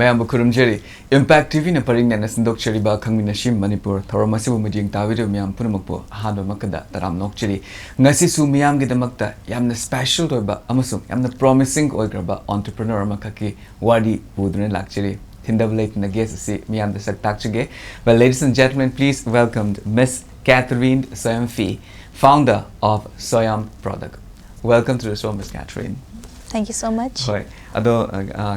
Mayam Kurumjeri, Impact TV na paring na sindok cheriba Khangminashi Manipur, Thoramasi Mujing Tavido Miam Punamakpo, Hado Makada, Taram Nokcheri, Nasi Su Miam Gidamakta, Yamna special toba, Amasum, Yamna promising oigraba, entrepreneur Makaki, Wadi, Wudun Lakcheri, Tindavlate Nagesi, Miam the Saktakchige. Well, ladies and gentlemen, please welcome Miss Catherine Soyam, founder of Soyam product. Welcome to the show, Miss Catherine. Thank you so much. Hi. Ado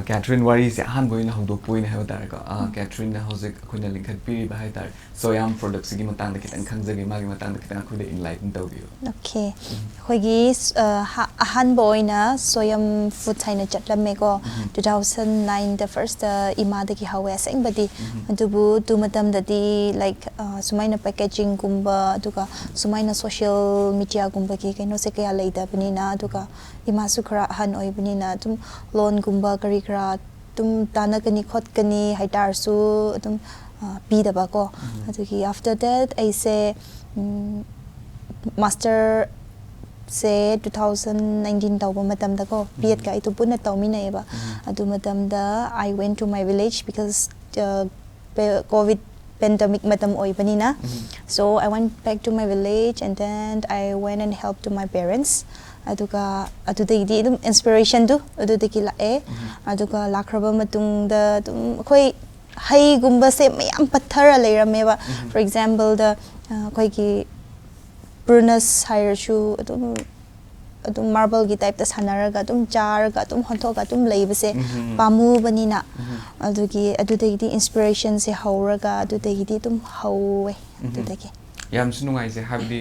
Catherine wari se han boina hawdo poina ha tar ko Catherine na hojik khuna linkhat piri ba tar Soyam products gi matang da kitang khangjagi magi matang da kitang khude enlighten tawbiyo. Okay. Khoigi han boina Soyam food chaina chatlamme ko 2009 the first ima da gi hawe seng badi adubu tu matam da di like sumaina packaging gumba duka sumaina social media gumba gi kaino se kaya leida banina duka ima su khara han oi banina tum loan gumba kari kara tum tana kani khot kani haitar su tum pi da ba ko adugi after that I say master se 2019 tawba matam da ko biat ka itu puna tawmi na ba adu matam da I went to my village because COVID pandemic matam oi banina so I went back to my village and then I went and helped to my parents aduga adudagi dum inspiration du adudagi la aduga lakraba matung da dum khoi hai gumba se mayam pathara leirame ba for example the khoi ki Brunus hire shoe adum marble gi type ta sanaraga dum jar ga dum honto ga dum leiba se pamu banina adudagi di inspiration se hauraga adudagi di dum hawe adudagi Yam sunungai se habdi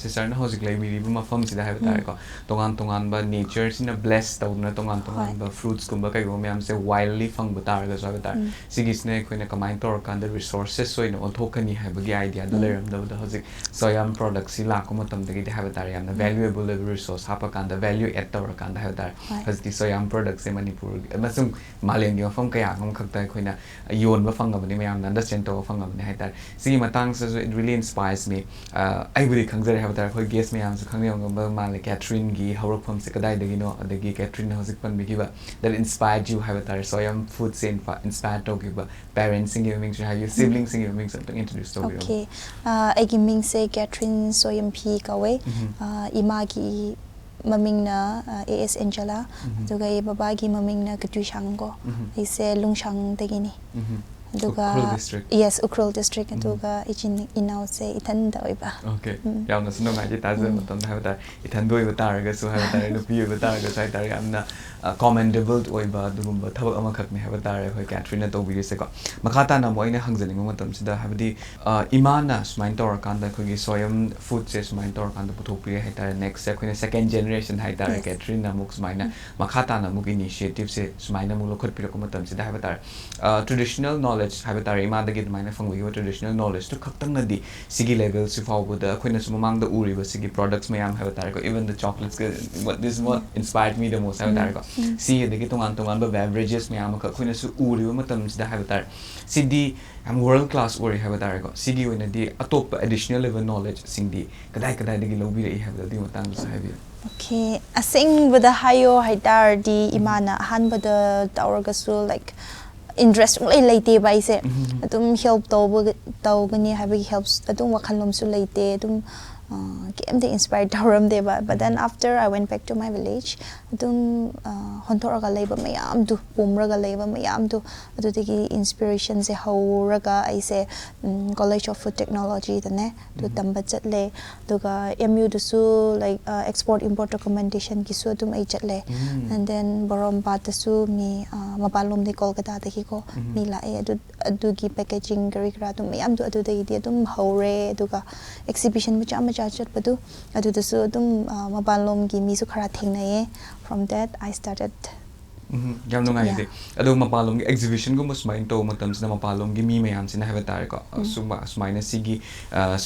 sister na hojik lai biri buma fam sida have tar ko tongan ba nature sina bless tawna tongan ba fruits kumba kai go yam se wildly fang butar ga so tar sigis ne koina combine tor kan the resources so ino thokani have gi idea da leram da hojik Soyam products sila ko matam de have tar yam valuable resource hapa kan the value add tor kan da have tar has the Soyam products se Manipur masum maleng yo fam kaya ngam khakta koina yon ba fang ga ni mayam understand to fang ga ni ha tar sigi matang so it really inspires me. I really consider have that whole guest me am so like Catherine gi how from sekadai de no the gi Catherine hosik pan bigiba that inspired you have that Soyam food scene inspired to give parents singing ming have your siblings singing ming something introduce to you. Okay. I give ming say Catherine Soyam P kawe imagi maming na AS Angela duga baba gi maming na Katushang ko ise lungshang tegini Ukrul district. Yes, Ukrul district aduga ichin inaw se ithan da oiba. Okay. Yamna sunungai ji taza matam have that ithan doi bataraga so have that no view bataraga sai tar yamna commendable oiba dugumba thabak ama khak ne have tar hoi Catherine to video se ko makhata na moina hangjaning matam sida habdi imana smain tor kan da khogi Soyam food se smain tor kan da puthok pi hai tar next se khoina second generation hai tar Catherine na muk smaina makhata na muk initiative se smaina muk lokhot pi ko matam sida have tar traditional knowledge have tar ima da git maina phang wi traditional knowledge to khaktang na di sigi level si faw da khoina sumang da uri ba sigi products mayam have tar ko even the chocolates what this is what inspired me the most have tar ko see the tongan ba beverages mayam ka khoina su uri ba matam sida have tar sidi am world class uri have tar ko sigi wina di atop additional level knowledge sing di kadai da gi lobi ri have the matang sa have Okay, asing with the hayo haidar di imana han with the tauraga so like interest laite ba ise atum help taw gani have helps atum wakhalom su laite atum came the inspired tauram de ba but then after I went back to my village atum hontoraga leiba mayam du pumraga leiba mayam du adutigi inspiration se hauraga I say college of food technology the ne to tamba chatle duga MU du su like export import recommendation ki su atum ai chatle and then borom pat su mi mapalom de Kolkata de ko mi la adugi packaging gari kra tum mayam du adudagi de tum haure duga exhibition mu chama chat padu adu su dum mabalom gi mi su khara thengnaye from that I started yam no ngai de adu mapalom gi exhibition gum smain to matam sina mapalom gi mi mayam sina have tar ko suma smaina sigi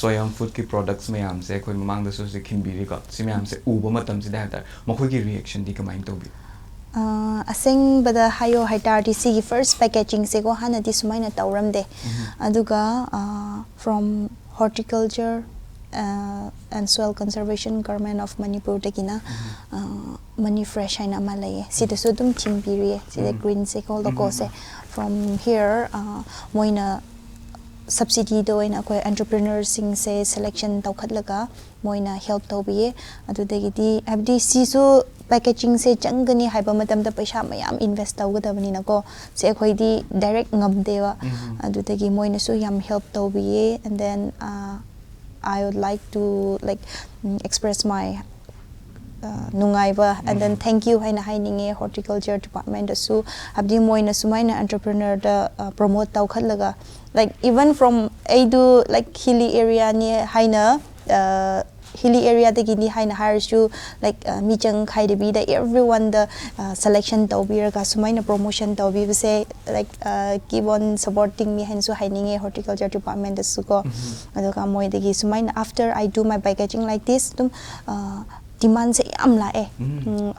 Soyam food ki products mayam se khoi mamang da so se khin bi ri ko si mayam se uba matam sida have tar makhoi gi reaction di kamain to bi asing bada hayo haitar di sigi first packaging se go hana di sumaina tawram de aduga from horticulture and soil conservation government of Manipur tekina money fresh haina malaye sida sudum chimbiri sida green se ko loko se from here moina subsidy do in akoi entrepreneurs sing say selection tawkhatlaga moina help tawbi adudagidi abdi sisu packaging se changani haiba matam da paisa mayam invest tawgadabani nako se akhoi di direct ngamdewa adudagi moina su yam help tawbi and then I would like to like express my nungaiba and then thank you haina haininge horticulture department asu abdi moina sumaina entrepreneur da promote tawkhatlaga like even from aidu like hilly area ni haina hilly area de gini haina harasu like mijang khaide bi da everyone the selection tawbiraga sumaina promotion tawbi say like keep on supporting me hansu haininge horticulture department asu ko adoka moi de gi sumaina after I do my packaging like this tum demand se am la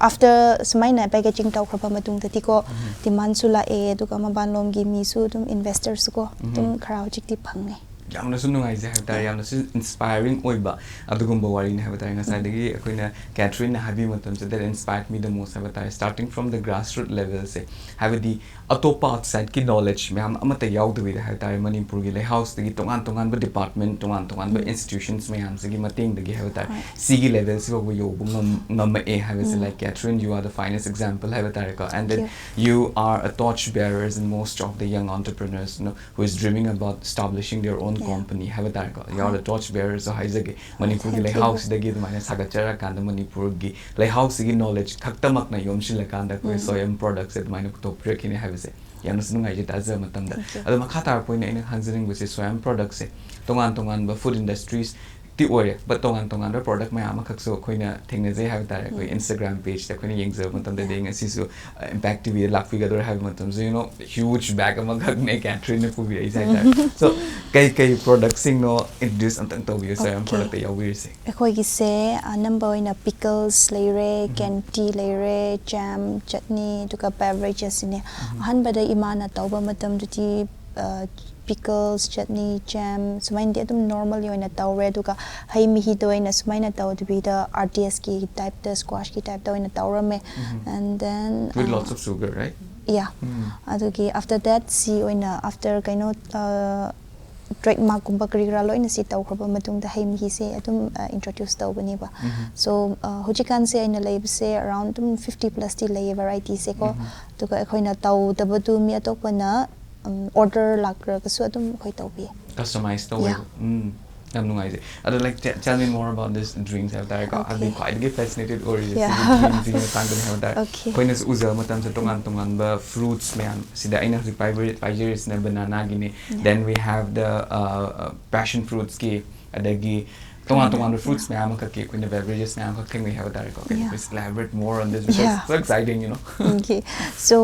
after sumaina packaging taw khaba matung tati ko demand su la duka mabanlom gi mi su tum investors ko tum crowd chikti phangne yamna su nungai je habta yamna su inspiring oiba adugumba wari ne habta nga sai dagi akoina Catherine habi matam se that inspired me the most habta starting from the grassroots level se have the atopa outside ki knowledge me am amata yaud wi habta Manipur gi le house dagi tongan ba department tongan ba institutions me am se gi mating dagi habta sigi level se go yo ngam have se like Catherine you are the finest example habta ka and then you are a torch bearers in most of the young entrepreneurs who is dreaming about establishing their own company habta ka you are the torch bearers so haizage Manipur gi le house dagi the mane sagachara kan Manipur gi le house gi knowledge khaktamak na yomshila kan da ko Soyam products et mine to break in have se yamna sunu ngai ta za matam da ado makhata point ina hanjering bu se Soyam products se tongan ba food industries ti ore but tongan ba product ma ama khakso khoina thengna je have ta ko Instagram page ta khoina yengza matam da deng asi su impact tv lakfi ga dor have matam so you know huge bag ama khak ne Catherine pu bi ai so kai products sing no introduce antang to bi Soyam product ya wir se akhoi gi se number ina pickles leire candy leire jam chutney duka beverages ne han bada imana tawba matam duti pickles chutney jam sumain de dum normally oina tawre duka hai mi hi doina sumaina taw to be the RTS ki type the squash ki type doina tawrame and then with lots of sugar right yeah adugi after that see oina after kaino trademark kumba krigra loina si taw khaba matung da hai mi hi se atum introduce taw bani ba so hojikan se aina leib se around 50 plus ti lay variety se ko to ka khoina taw tabatu mi atokpana order lakra kasu atum khoi tawbi customized the way I'm no idea. I'd like to tell me more about this dreams have that I've been quite fascinated or is dreams have that when is uza matam sa tongan ba fruits man sida aina si pivot na banana gini then we have the passion fruits ki adagi tongan fruits me am ka ke when the beverages me am ka we have that let's elaborate more on this because it's so exciting you know okay so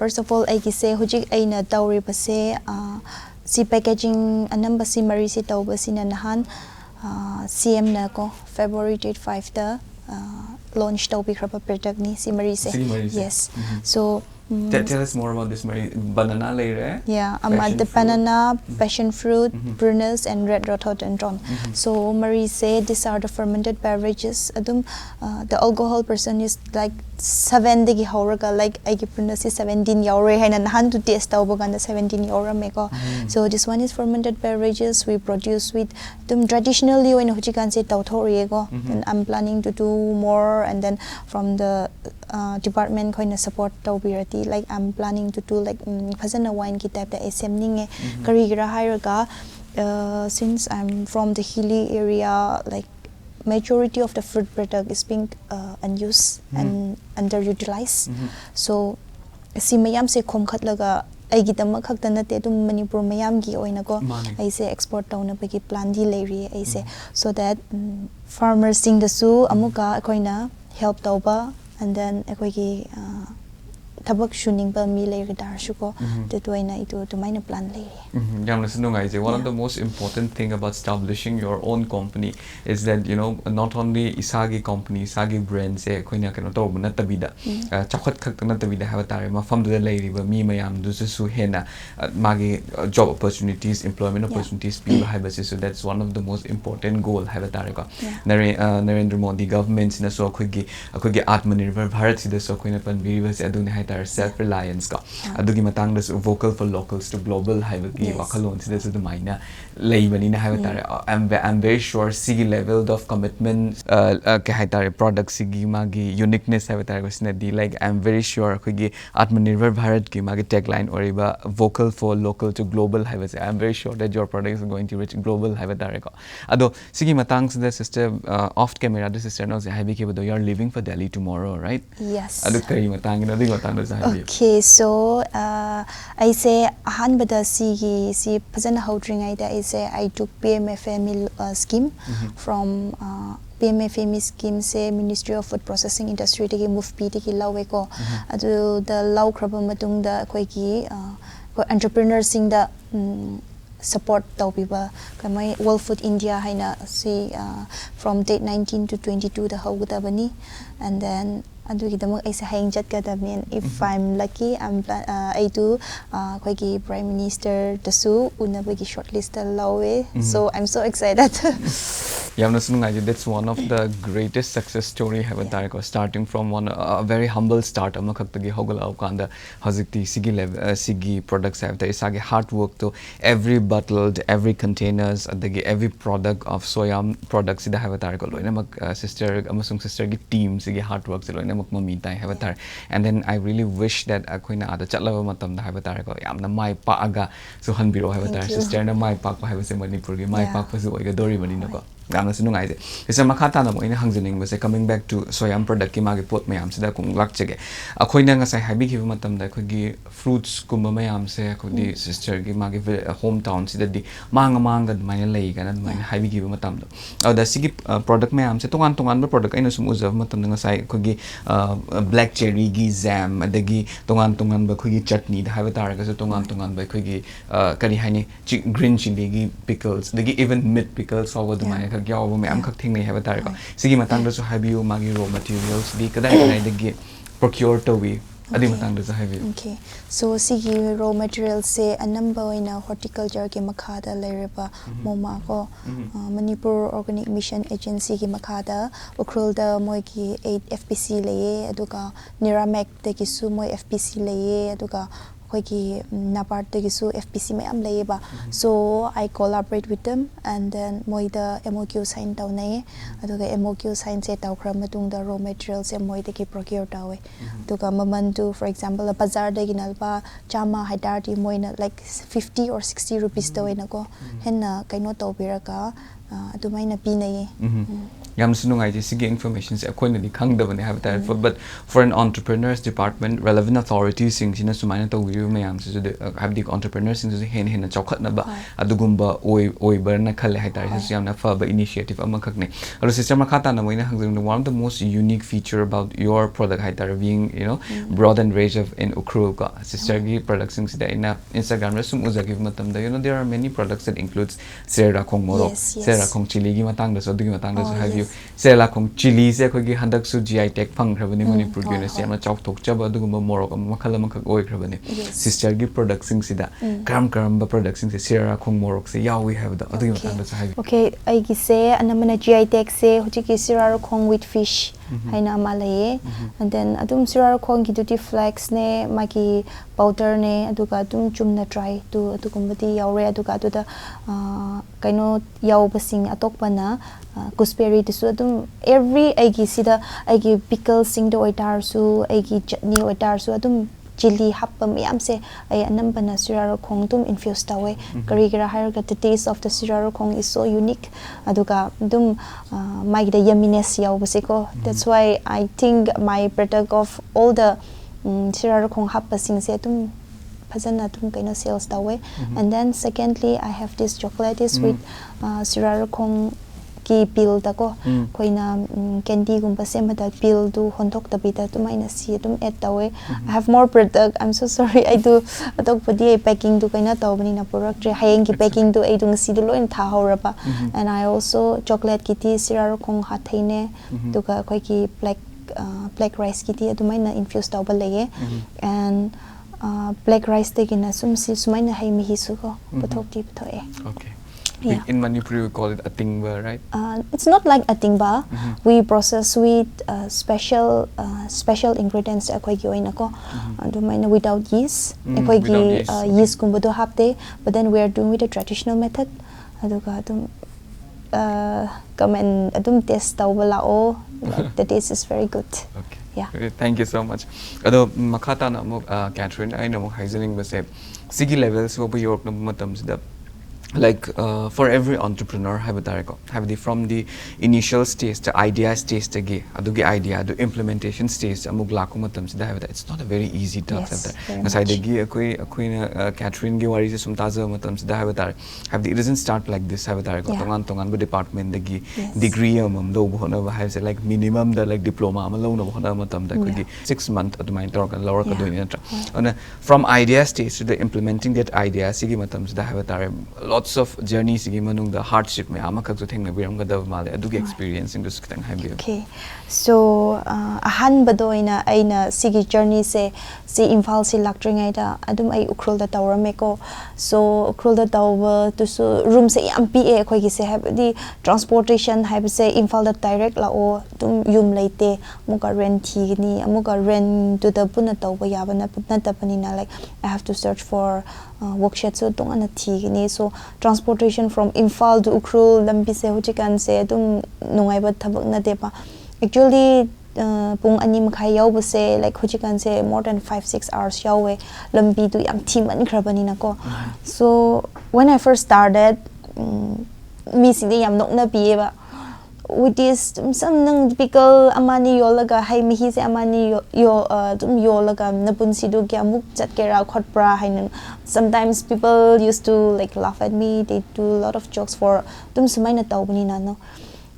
first of all I say hujik aina tawri pase si packaging anamba si mari si tawba sina nahan CM na ko February date 5 da launch tawbi khapa product ni si mari se yes so tell us more about this banana layer yeah the banana passion fruit prunus and red rhododendron so Marie said these are the fermented beverages adum the alcohol percent is like 7 digi horaga like I give prunus is 17 yaure haina han to taste tawba ganda 17 yaure me ko so this one is fermented beverages we produce with dum traditionally when hujikan se tawthori go and I'm planning to do more and then from the department koina support tawbirati like I'm planning to do like phasana wine ki type da SM ninge kari gira hairaga since I'm from the hilly area like majority of the food product is being unused and underutilized so si mayam se khomkhatlaga aigi dama khakta nate dum Manipur mayam gi oina ko ai se export tawna pagi plan di leiri ai se so that farmers sing the su amuka koina help tawba and then ekoi gi tabak shuning ba mi le dar shuko de toina itu to mine plan le yamna sunung ai one of the most important thing about establishing your own company is that you know not only isagi company isagi brand se koina kano to na tabida chakhat khak na tabida ha tare ma fam de le riba mi mayam du su hena magi job opportunities employment opportunities pi ha ba so that's one of the most important goal ha tare ko Narendra Modi government na so khoi gi atmanirbhar bharat si da so koina pan bi ba se adu ne ha tar self reliance ka adugi matang das vocal for locals to global haibagi wakalon sida su dumaina leibani na haiba tar I'm very sure sigi level of commitment ka haitar product sigi magi uniqueness haiba tar gosina di like I'm very sure khigi Atmanirbhar Bharat ki magi tagline oriba vocal for local to global haiba se I'm very sure that your product is going to reach global haiba tar ko ado sigi matang sida sister off camera the sister knows haibi ke bodo you are leaving for Delhi tomorrow, right? Yes. Ado kari matang ino di matang do sa haibi. Okay, so I say ahan bada si pazana holding I say I took PMFME scheme from PMFME scheme say Ministry of Food Processing Industry teki move P teki lawe ko ado the law kraba matung da koi ki entrepreneurs sing da support taubiba kamai World Food India haina si from date 19 to 22 the hawgata bani and then adugi damang ay sa hayang jat kadabni if I'm lucky I do koi ki Prime Minister dasu una bagi shortlist lawe so I'm so excited. That's one of the greatest success story haven't starting from one a very humble start amakhaktagi hogal awkanda hazikti sigi level sigi products have the isage hard work to every bottled every containers adagi every product of Soyam products ida have tar ko loina mak sister amasung sister gi team sigi hard work loina mak mami tai have tar and then I really wish that akoina ada chatlawa matam da have tar ko yamna mai pa aga so hanbiro have tar sister na mai pa ko have se Manipur gi mai pa ko su oiga dori mani no ko gamna sinu ngai de isa makata na mo ina hangjining ba se coming back to Soyam product ki magi pot mayam sida kung lak chege akoina nga sai habi ki matam da khogi fruits kumba mayam se khodi sister gi magi hometown sida di manga mai lei kana mai habi ki matam do da sigi product mayam se tongan ba product aina sum uzav matam nga sai khogi black cherry gi jam adagi tongan ba khogi chutney da haba tar ga se tongan ba khogi kari hani green chili gi pickles dagi even mid pickles over the mai khag yaw me am khak thing nei haba tar ko sigi matang da so habiu magi raw materials di kadai dagi procure to we adi matang da so habiu okay so sigi raw materials se a number in horticulture ke makhada lereba moma ko Manipur Organic Mission Agency ki makhada ukrul da moi ki 8 FPC leye aduga Niramek te ki su moi FPC leye aduga ki napart te gisu FPC me am leba so I collaborate with them and then moi the MOQ sign taw nai aduga MOQ sign se taw khram matung da raw materials se moi te ki procure tawe aduga maman tu for example a bazar de ginalba chama haidar ti moi na like 50 or 60 rupees tawe na ko henna kaino taw biraka adumai na pinai yam sunungai ji sigi information se akoina ni khangdabane have that but for an entrepreneurs department relevant authorities sing sina sumaina to we mayam se have the entrepreneurs sing se hen chawkhat na ba adugumba oi barna khale hai tar se yamna fa ba initiative amakak ne aro system ma khata na moina hangjung one of the most unique feature about your product hai tar being you know broad and range of in ukrul ka sister gi products sing se ina Instagram ra sum uza give matam da you know there are many products that includes sera khong moro sera khong chili gi matang da so dugi matang da so have you sela khong chili se khogi handak su GI tag phang khrabani Manipur gi na se ma chawk thok chaba dugum morok makhala makak oi khrabani sister gi product sing sida kram ba product sing se sera khong morok se yaw we have the adu matang da sahi okay ai gi se anamana GI tag se hoji ki sera khong with fish haina malaye and then adum sera khong gi duty flags ne magi powder ne aduga adum chumna try to adugumbati yawre aduga adu da kaino yaw basing atokpana gooseberry to adum every aigi sida aigi pickle sing do oitar su aigi chutney oitar su adum chili happa miyam se ai anambana siraro khong tum infuse tawe kari gira hire the taste of the siraro khong is so unique aduga dum mai the yumminess yaw basiko that's why I think my product of all the siraro khong happa sing se tum phajana tum kaino sales tawe and then secondly I have this chocolate is with siraro khong ki pill ta ko koina candy gumba sema da pill du hontok ta bita tu maina si tum add tawe I have more product I'm so sorry I do atok padi packing du kaina taw bani na product hayeng ki packing du ai dung si du loin tha horaba and I also chocolate ki ti sirar khong ha thaine du ka koi ki black rice ki ti adu maina infuse taw ba lege and black rice te gina sum si sumaina hai mi hi su ko pathok ti pathoe okay Yeah. In Manipuri we call it atingba, right? It's not like atingba. We process with special ingredients akwai gi oina ko adumaina without yeast akwai gi yeast kumba do hapte, but then we are doing with a traditional method aduga adum come and adum test tawba lao, like the taste is very good. Okay. Yeah. Thank you so much. Ado makata na mo Catherine ay na mo haizening ba se sigi levels wo york na matam sida like for every entrepreneur have from the initial stage the idea stage ge adugi idea the implementation stage amug laku matam sida have it's not a very easy task. Yes, Nasai gi akoi na Catherine gi wari se sumtaza matam sida have it doesn't start like this have tongan bu department the gi degree amam do bhona have say like minimum the like diploma am lo na bhona matam da gi 6 month adumai tor kan lower ka do ni from idea stage to the implementing that idea sigi matam sida have lots of journeys sigi manung the hardship me ama khak thing na biram ga da male adugi experiencing this kitang habi. Okay, so ahan badoina aina sigi journey se si imphal si lakringai da adum ai ukrul da tawrame ko, so ukrul da tawba to so room se yam pa khoi gi se have the transportation have se imphal da direct la o tum yum leite muka rent thi ni amuka rent to the puna tawba yabana putna tapani na, like I have to search for workshed so tong ana thi ni, so transportation from Imphal to Ukrul lambi se hujikan se adum nungai ba thabak na de pa actually pung ani makhai yaw ba se like hujikan se more than 5-6 hours yawe lambi tu yam thi man khrabani na ko. So when I first started mi sing de yam nok na piye ba with this some nang typical amani yolaga hai mihi se amani yo tum yolaga napun sidu kya muk chat ke ra khot pra hain, sometimes people used to like laugh at me, they do a lot of jokes for tum sumai na tawbani na no,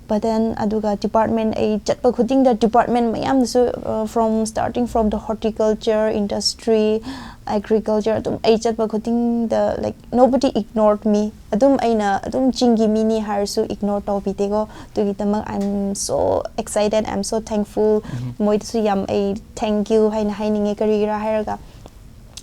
but then aduga department a chatpa khuding the department mayam so from starting from the horticulture industry agriculture tum a chatpa khuding the like nobody ignored me adum aina adum chingi mini har so ignore taw bitego to gitamang I'm so excited, I'm so thankful moi su yam a thank you haina haininge karira hairaga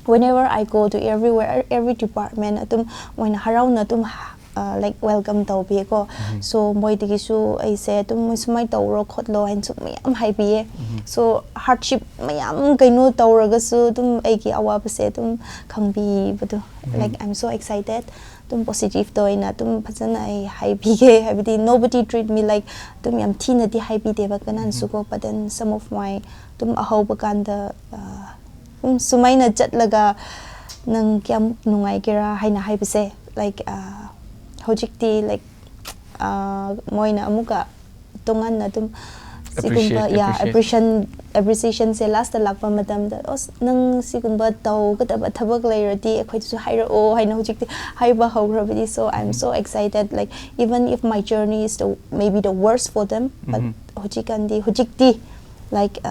whenever I go to everywhere every department adum moina harauna tum like welcome taw bi ko, so moi digi su ai se tum sumai taw ro khotlo hain su mayam hai bi, so hardship mayam kaino taw raga su tum ai ki awa ba se tum khangbi badu like I'm so excited tum positive to ina tum phajana ai hai bi ge habidi nobody treat me like tum yam thina di hai bi de ba kanan su ko, but then some of my tum ahaw ba kan da sumai na chat laga nang kyam nungai kera haina hai bi se like hojikti like moina amuka tongan na tum sigumba appreciation se last lakpa madam da os nang sigumba taw gata ba thabak lairati akhoi su haira o haina hojikti haiba hograbidi, so I'm so excited, like even if my journey is maybe the worst for them, but hojikti like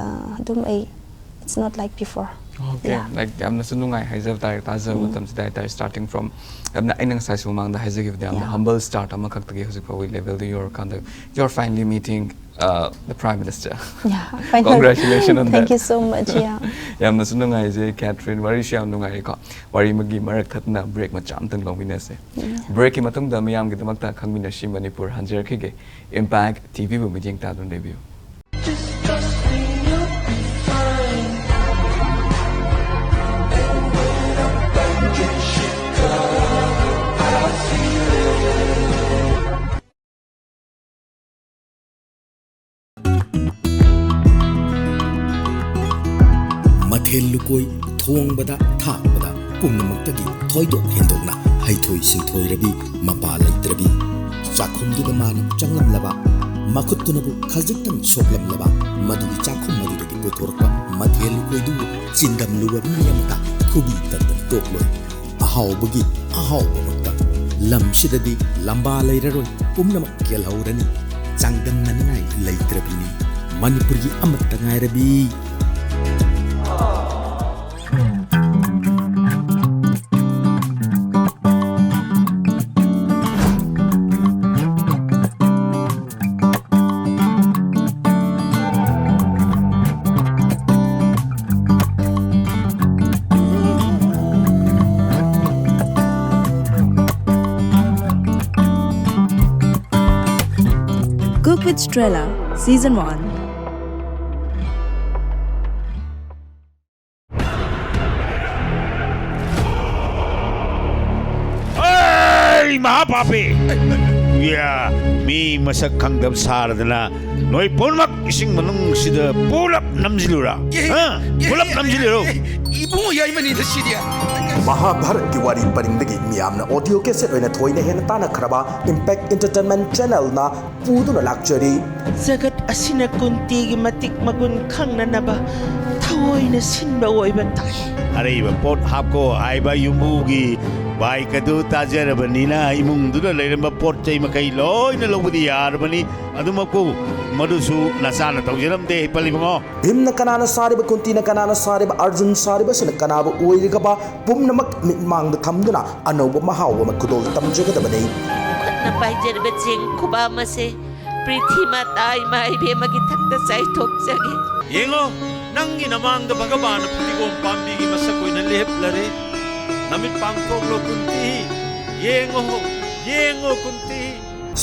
dum ai it's not like before. Okay, yeah. Like I'm not sunungai haizab taza matam sidai starting from amna inang sai sumang da haizab give them humble start ama khak tagi hojik we level the you're finally meeting the Prime Minister. Yeah, finally. Congratulations on that. Thank you so much. Yeah. Yam na sunungai je Catherine wari sham nungai ko wari magi marak thatna break ma cham tang longwina se break ki matung da mayam gi damakta Khangminashi Manipur hanjer khige Impact TV bu mijing ta don debut. Lukoi thong bada thak bada pumnamakta thoidok hendokna haithoi singthoi rabi mapa laitrabi chakhum du da manam changlam laba makuttunabu khajiktam soklam laba madugi chakhum madudagi pothorpa mathel lukoi du chindam luwa miyamta khubi tan tokloi ahawbagi ahawbamakta lam sidadi lamba lairaroi pumnamak kelhaurani changdam naningai laitrabini Manipuri amatta ngairabi. with Strela, Season 1. Ay, mahapapi! Yeah, mi masak kangdam saradana. Noi ponmak ising manung sida pulap namzilura. Ha? Pulap namziluro. Ibungo yay manida sidia. Mahabharat ki wari paringdagi miyamna audio cassette oina thoina hena tana kharaba Impact Entertainment Channel na puduna lakchari Zagat asina kuntigi matik magun khang na naba thawoi na sinba oiba tai. Are iba pot hapko aiba yumugi bai kadu tajarabani na imung duna leiramba pot chai makai loi na lobudi yarabani adumaku madusu nasana tawjaramde palibango. Bhimna kanana sariba kuntina kanana sariba Arjun sariba sina kanaba oirigaba pumnamak mitmang thamduna anoba mahawa makudol tamjagadabani Na pai jerbe jing kuba mase prithi ma tai mai be magi thakta sai thok jage. Yengo nangi namangda bhagabana putigom pambigi masakoi na leplare namit pangkog lo kunti yengo kunti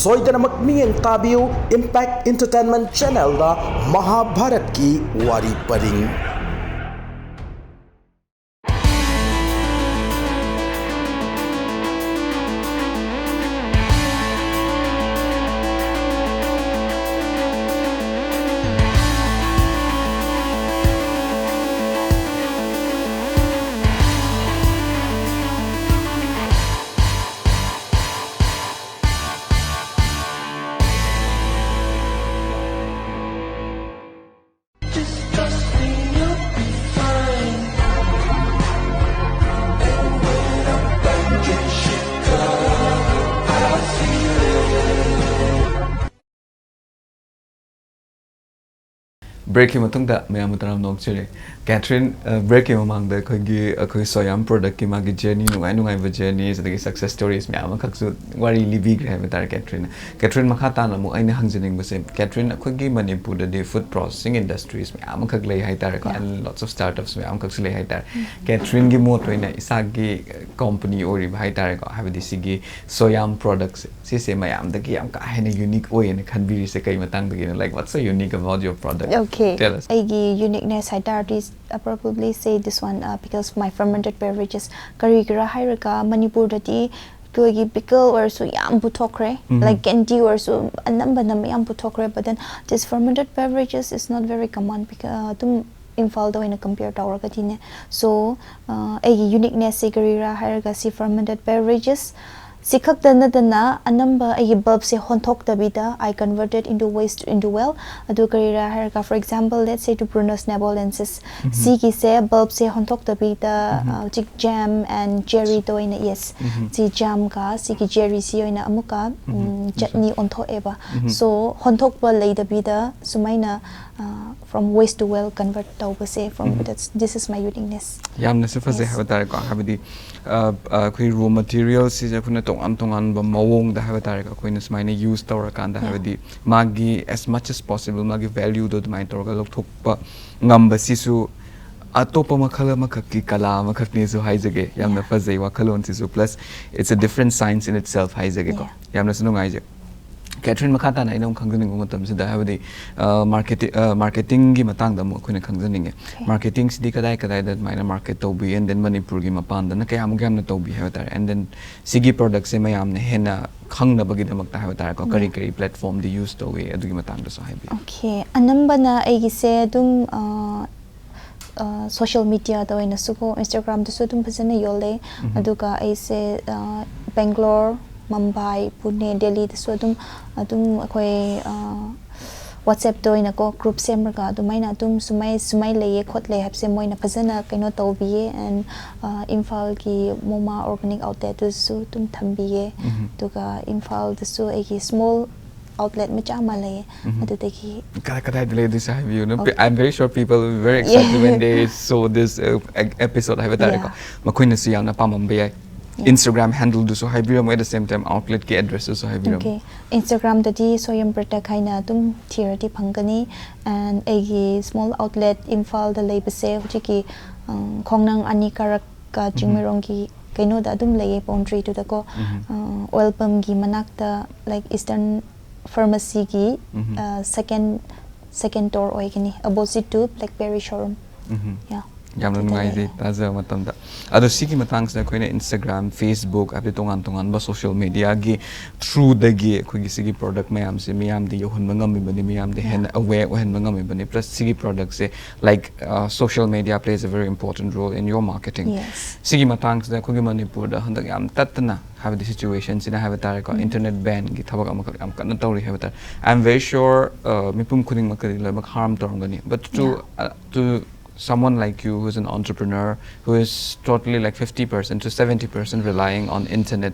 soidanamak miyeng tabiu Impact Entertainment Channel da Mahabharat ki wari paring break ki matungda mayam taram nok chire Catherine break ki mamang da khoi Soyam product ki magi journey nungai va journey sadagi success stories mayam khaksu wari libi gra ha tar Catherine makhata na mu aina hangjining base Catherine khoi gi Manipur da food processing industries mayam khak lei hai tar ko and lots of startups mayam khak lei hai tar Catherine gi mot oina isagi company ori hai tar ko ha di sigi Soyam products se mayam da ki am ka hena unique oi and khanbiri se kai matang da like what's so unique about your product? Okay. Tell us. Aigi uniqueness is probably say this one because my fermented beverages karigara hairaka Manipur dati koigi pickle or so yam putokre like candy or so anamba nam yam putokre but then this fermented beverages is not very common because tum infal do in a compare to our katine so aigi uniqueness se karigara hairaka si fermented beverages Sikak dana anamba ay bulb se hontok dabida I converted into waste into well adu karira harka for example let's say to Brunus nabolensis siki se bulb se hontok dabida chik jam and cherry to ina yes si jam ka siki cherry si ina amuka chutney ontho eba so hontok ba lay dabida sumaina from waste to well convert tawba se from this is my uniqueness yamna se faze habatar ko habidi koi raw materials si ja khuna tongan ba mawong da habatar ko koina smaina use tawra kan da habidi magi as much as possible magi value do mai tawra lok thok pa ngamba sisu atopa makhala makaki kala makakni su haijage yamna faze wakhalon sisu plus it's a different science in itself haijage ko yamna sunu ngaije Catherine makata na inong khangjaning matam sida habadi marketing gi matang da mo khuna khangjaning marketing sidi kadai da maina market to bi and then Manipur gi mapan da na kayam gam na to bi habatar and then sigi products e mayam ne hena khangna bagi da makta habatar ko kari platform di use to we adugi matang da so habi okay anamba na aigi se dum social media da ina suko Instagram da so dum phasana yole aduga ai se Bangalore Mumbai, Pune, Delhi, so adum akoi WhatsApp to ina ko group semra ka dumaina adum sumai leye khotle hapse moina phasana kaino tawbiye and Imphal ki Moma organic outlet to so tum thambiye tuga Imphal the so a small outlet macha malaye aduteki kada delay this have you know I'm very sure people will be very excited when they saw this episode habatar ko makoina si yamna pamambe Instagram handle do so hybrid at the same time outlet ki address so hybrid okay Instagram dadi Soyam Brata kaina tum theory phangani and agi small outlet Imphal da leibase hujiki khongnang ani karak ka jingmerong ki kaino da dum leye boundary to da ko oil palm gi manak da like eastern pharmacy ki second door oigani opposite to Blackberry showroom. Yeah. yamna nungai taza matamda ado sigi matang sa koina Instagram Facebook abdi tongan tongan ba social media gi through the gi khoi gi sigi product mayam se miyam di yohun mangam mi bani miyam de hen aware hen mangam mi bani plus sigi product se like social media plays a very important role in your marketing. Yes. Sigi matang sa khoi gi Manipur da handak yam tatna have the situation sina have tar ko internet ban gi thabak am am kan tawri have tar I'm very sure mipum khuding makari la harm torngani but to someone like you who's an entrepreneur who is totally like 50% to 70% relying on internet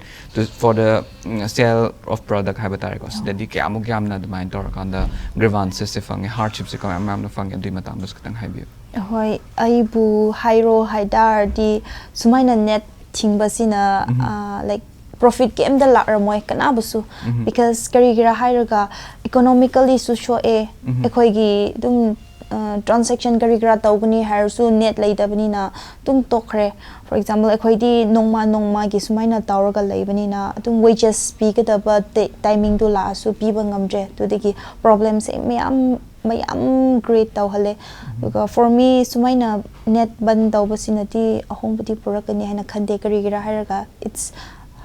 for the sale of product habitat cost that the kyam na the mind or kan the grievances se fang hardships se kam am na fang di matam dos katang habi hoi ai bu hairo haidar di sumaina net thingbasina like profit game da lar moi kana busu because karigira hairaga economically su show ekhoi gi dum transaction karigra tawgani harsu net leidabani na tum tokre for example ekhoi di nongma gi sumaina tawraga leibani na tum wages pi ka ba timing to la su pi bangamje to degi problems mayam great tawhale because for me sumaina net ban tawbasinati ahongbati purakani haina khande karigra haraga it's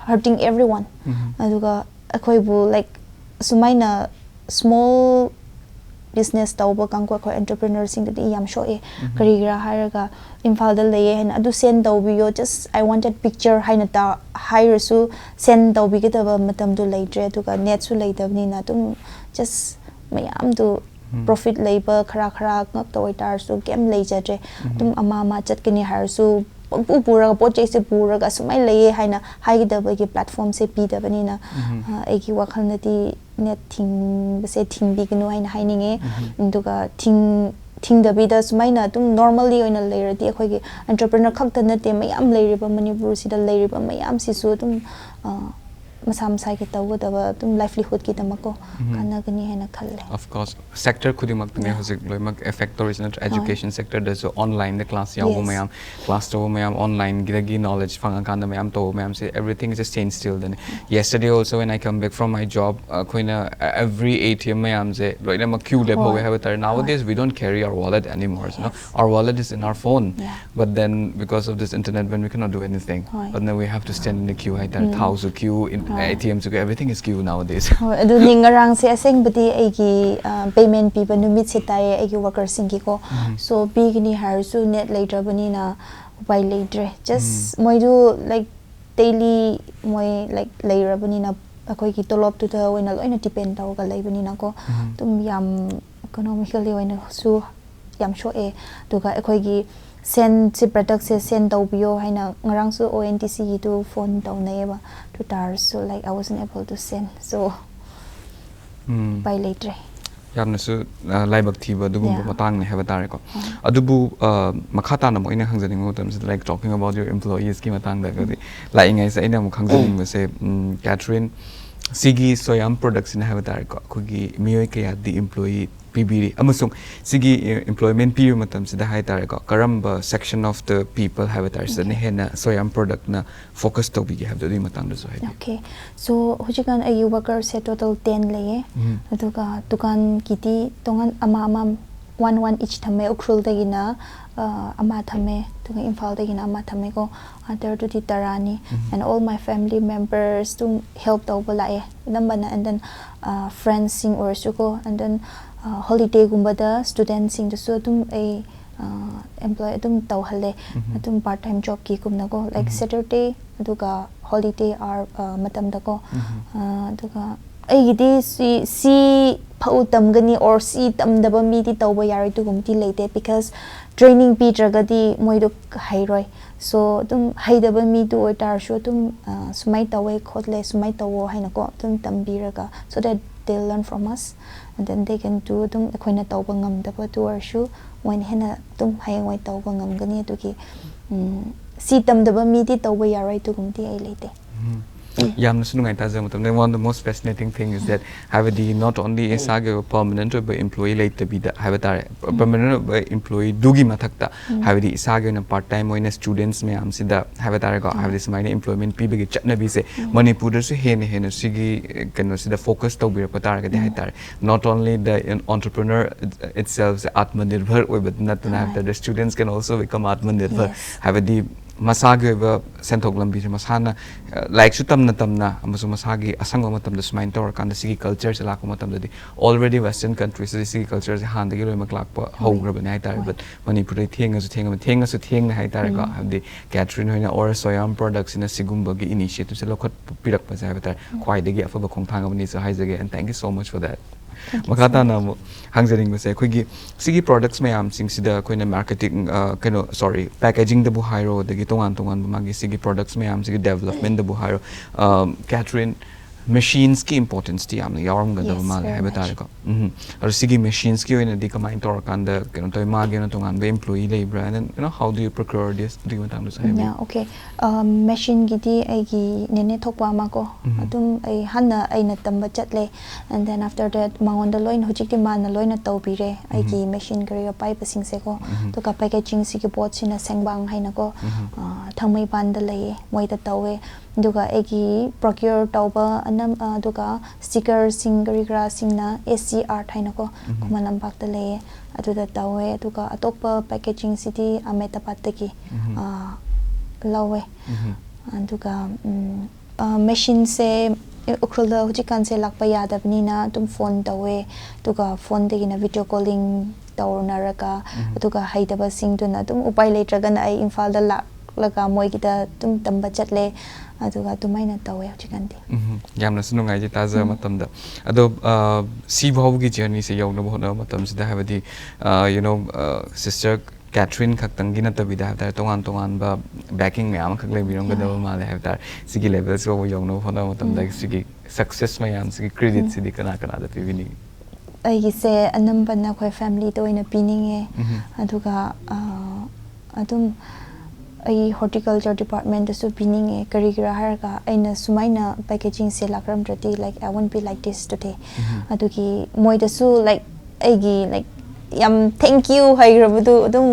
hurting everyone aduga ekhoi bu like sumaina small business tawba kangko ko entrepreneur sing da yam show karigra haraga imphal da leye hen adu send tawbiyo just I wanted picture haina ta hire su send tawbi ga da matam du leidre to ka net su leidabni na tum just mayam du profit labor khara ngak tawai tar su game leijatre tum ama chat kani har su pura poche se pura ga sumai leye haina haigidaba gi platform se pi da bani na egi wakhal na ti net thing se thing bi gnu haina haininge induga thing da bi da sumai na tum normally oina layer ti akhoi gi entrepreneur khakta na te mayam layer ba Manipur si da layer ba mayam si su tum masam sai ke taw da ba tum livelihood ki tamako kana gani haina khalle of course sector khudimak me hojik loimak effect is not education sector does online the class ya wo mayam class to mayam online gidagi knowledge fanga kan mayam to mayam say everything is just staying still then yesterday also when I come back from my job koina every ATM mayam say loina ma queue le bho have it nowadays we don't carry our wallet anymore you know our wallet is in our phone but then because of this internet when we cannot do anything but then we have to stand in the queue I tell thousand queue in ATM so everything is queue nowadays adu ningarang se aseng bati aigi payment pi banumit se tai aigi worker singi ko so bigni har su net later bani na by later just moi do like daily moi like later bani na akoi ki tolop tu da oina loina depend taw ga lai bani na ko tum yam economically oina su yam sho to ga akoi gi send si product se send tawbiyo haina ngarang su ONTC gi to phone taw nei ba to tar so like I wasn't able to send so by later yamna su laibak thiba dugum matang ne have tare ko adubu makhata na mo ina khangjaning mo tam like talking about your employees ki matang da gadi la ingai sa ina mo khangjaning mo se Catherine sigi Soyam products in have tare ko gi miyoi ke ya di employee PBD amusung sigi employment period matam sida hai tare ko karamba section of the people have it as ne hena Soyam product na focus to bi have the matang so hai okay so hojikan ayu worker se total 10 leye aduga dukan kiti tongan ama one each thame ukrul dagina ama thame tuga imphal dagina ama thame ko other to the tarani and all my family members to help to bolae nambana and then friends sing or suko and then holiday gumba da students sing so tum a employee tum tawhale tum part time job ki kumna ko like Saturday aduga holiday or matam da ko aduga aigidi si phau tamgani or si tamdaba mi ti tawba yari tu gumti leite because training pi tragadi moidu hairoi so tum haidaba mi tu oitar sho tum sumai tawai khotle sumai tawo haina ko tum tambiraga so that they'll learn from us and then they can do tum khoina tawba ngamdaba tu arshu when hena tum hayangwai tawba ngamgani tu ki si tamdaba mi ti tawba yari tu gumti ai leite yamna sunungai taja matam one of the most fascinating thing is that havadi not only is a permanent but employee later be the havatare permanent employee dugi mathakta havadi isaga na part time oina students me am sida havatare go have this mine employment people get chatna be say Manipur so hen sigi can sida focus to be patara ga haitare not only the entrepreneur itself atmanirbhar but not after the students can also become atmanirbhar havadi masagi ba senthok lambi masana like su tamna amasu masagi asangwa matam da smain tor kan da sigi culture se lakwa matam da already western countries the sigi culture se han da gi loimak lakpa hogra ba nai tar but Manipur thenga su theng hai tar ka habdi Catherine hoina or Soyam products in a sigumba gi initiative se lokhat pirak pa sa tar khwai de gi afa ba khongthang abani se haijage and thank you so much for that makata na mo hangjaring se khoi sigi products me am sing sida koina marketing kano sorry packaging the bu hairo de gi tongan magi sigi products me am sigi development the bu hairo Catherine machines ki importance ti amna yarum ga da mal habitar ko or sigi machines ki oina di kamai tor kan da kano toy magi na tongan be employee labor and how do you procure this do you want to say yeah okay machine gi di ai gi nene thokwa ma ko adum ai hanna ai na tamba chatle and then after that mangon da loin hojik ti man na loin tau bi re ai gi machine gari ga pai pasing se ko to ka packaging si gi bot sina sengbang haina ko thangmai ban da lei moi da tawe duga egi procure tauba anam duga sticker singari gra singna SCR thaina ko kumalam bak da le adu da tawe duga atokpa packaging city ameta pataki lawe duga machine se ukhul da hujikan se lakpa yadabni na tum phone tawe duga phone de gina video calling tawnaraka duga haidaba sing tu na tum upai letraga na ai imphal da laga moi kita tum tamba chatle aduga tumaina tawe chikanti yamna sunungai ji taza matam da ado si bhaw gi journey se yawna bhona matam sida habadi you know sister Catherine khaktang gi na tabida ha tongan ba backing me am khak le birong ga da male ha tar sigi level so yawna bhona matam da sigi success ma yam sigi credit sidi kana da pivini ai gi se anamba na khoi family to ina pininge aduga adum ai horticulture department da su pining e karigira harga aina sumaina packaging se lakram trati like I won't be like this today adugi moi da su like aigi like yam thank you hairabdu adum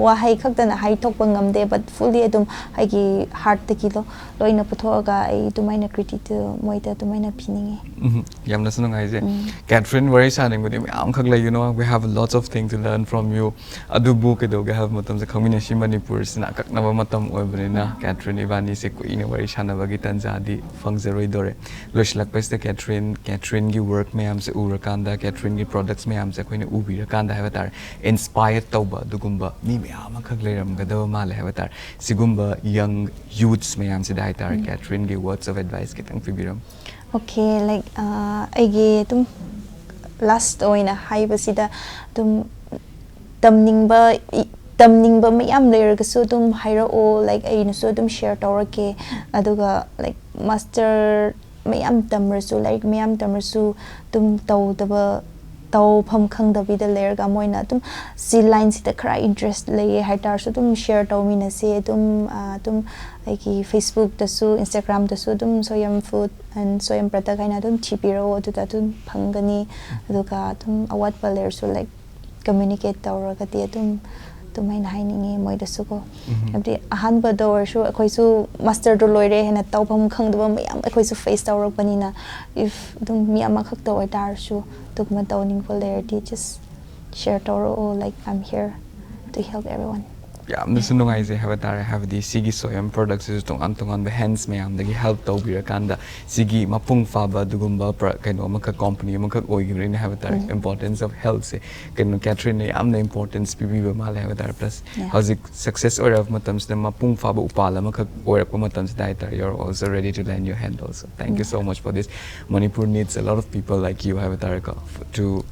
wa hai khakta na hai thok bangam de but fully adum aigi heart ta kilo loina puthoga ai tumaina critic moi da tumaina pining e yamna sunungai je Catherine very shining with me am khak le you know we have lots of things to learn from you adu book do ga have matam se Khangminashi Manipur sina kak na matam oibrina Catherine ibani se ko ina very shana bagi tanja di fangzeroi dore loislak paste Catherine gi work me am se urakanda Catherine gi products me am se koina ubira kanda have tar inspired tauba dugumba mi me am khak le ram ga da male have tar sigumba young youths me am se dai tar Catherine gi words of advice kitang fibiram okay like aigi tum last oina haibasida tum tamningba mayam lerga so tum haira o like aina so tum share tawrake aduga like master mayam tamrasu like mayam tamrasu tum tawdaba taw pham khangdabida lerga moina tum si line sida khara interest leye haitar so tum share tawmina se tum aiki Facebook da su Instagram da su tum Soyam food and Soyam product aina tum chipiro adu tum phangani aduga tum awat paler so like communicate tawraga ti tum aina hainingi moi da su ko abdi ahan ba dor so akhoi su master do loire hena taw pham khangdaba mayam akhoi su face tawrak panina if tum mi ama khak taw tar su tukma tawning polarity just share tawro like I'm here to help everyone yam the sunungai je have tar have the sigi Soyam products is tongan the hands me am the help to bira kanda sigi mapung fa ba dugumba kaino maka company maka oigrin have tar importance of health se kaino Catherine am the importance bb ba mal have tar plus how the success or of matams the mapung fa ba upala maka or ko matams dai tar you're also ready to lend your hand also thank you so much for this Manipur needs a lot of people like you have tar to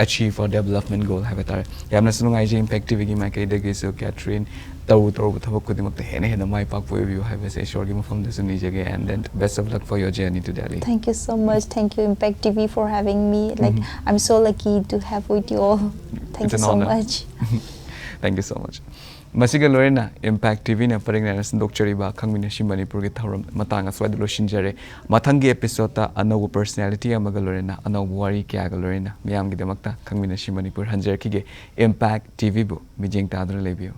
achieve our development goal have tar yamna sunungai je impact gi ma kai de ge so Catherine taw thabak ko dimok te hena mai pak po you have a short game from this ni jage and then best of luck for your journey to Delhi thank you so much thank you Impact TV for having me like I'm so lucky to have with you all thank you so much thank you so much Masiga Lorena, Impact TV na parang na sindokchariba Khangminashi Manipur ki thauram matanga swad lo shinjare mathangi episode ta anaw personality amaga Lorena anaw wari kya ga Lorena miyam gi damakta Khangminashi Manipur hanjar ki ge Impact TV bu mijing ta adra lebiyo